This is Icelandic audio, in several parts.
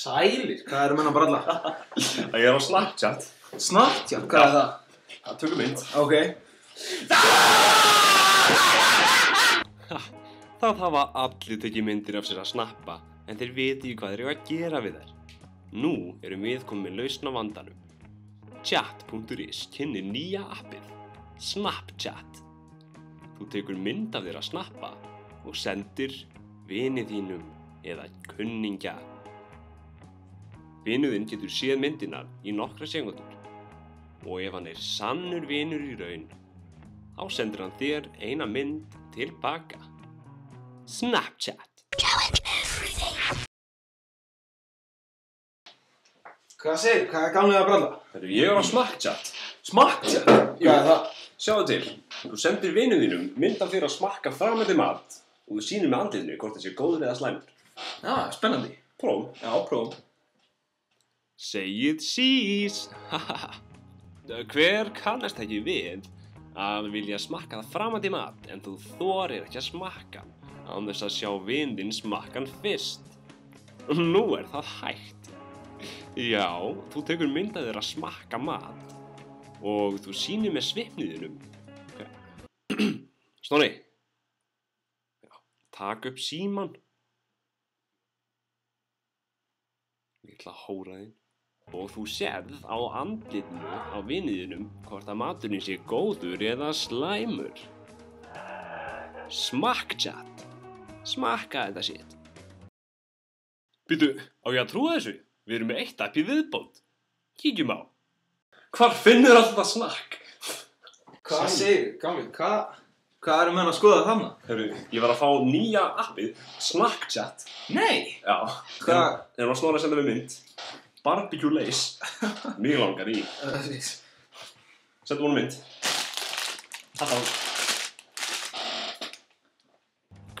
Sælir, hvað eru menn að bralla? Ég er á Snapchat. Snapchat, hvað er það? Það tökum mynd. Ok. Það hafa allir tekið myndir af sér að snappa, en þeir viti hvað þeir eru að gera við þær. Nú erum við komin með lausn á vandanum. Chat.is kynnir nýja appið, Snapchat. Þú tekur mynd af þér að snappa og sendir vini þínum eða kunningja. Vinuðinn getur séð myndirnar í nokkra sekúndur og ef hann er sannur vinur í raun, þá sendir hann þér eina mynd tilbaka. Snapchat. Challenge everything. Hvað segir, hvað er gamlega að bralla? Ég er á Snapchat. Snapchat? Hvað er það? Sjáðu til. Þú sendir vinum þínum mynd af þér að smakka framandi mat og þú sýnir með andlitinu hvort það sé góður eða slæmur. Já, spennandi. Prófum. Já, prófum. Segið sís. Hver kannast ekki við að vilja smakka það framandi mat en þú þorir ekki að smakka án þess að sjá vin þinn smakka hann fyrst? Nú er það hægt. Já, þú tekur mynd af þér að smakka mat og þú sýnir með svipniðinum. Snorri. Já, tak upp símann. Ég ætla að hóra þinn. Og þú sérð á andlitinu á viniðinum hvort að maturinn sé góður eða slæmur. Smakkchat. Smakka þetta shit. Býtu, á ég að trúa þessu? Við erum með eitt app í viðbót. Kíkjum á. Hvar finnur alltaf snakk? Hvað segir, gamli, hvað eru menn að skoða þarna? Hörru, ég var að fá nýja appið, Snapchat. Nei! Já. Hvað? Þeir var Snorri að senda mér mynd. Barbecue Lace. Mjög langar í. Sendu honum mynd. Þetta.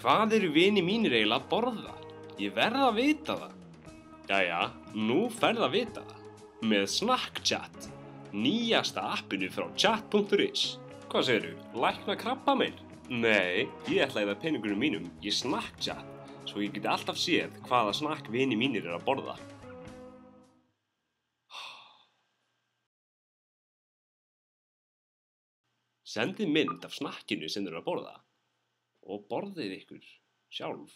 Hvað eru vini mínir eiginlega að borða? Ég verð að vita það. Jæja, nú ferð að vita það. Með Snapchat. Nýjasta appinu frá chat.is. Hvað segirðu? Lækna krabbamein? Nei, ég ætla að eyða peningunum mínum í Snapchat svo ég geti alltaf séð hvaða snakk vini mínir eru að borða. Sendið mynd af snakkinu sem þeir eru að borða og borðið ykkur sjálf.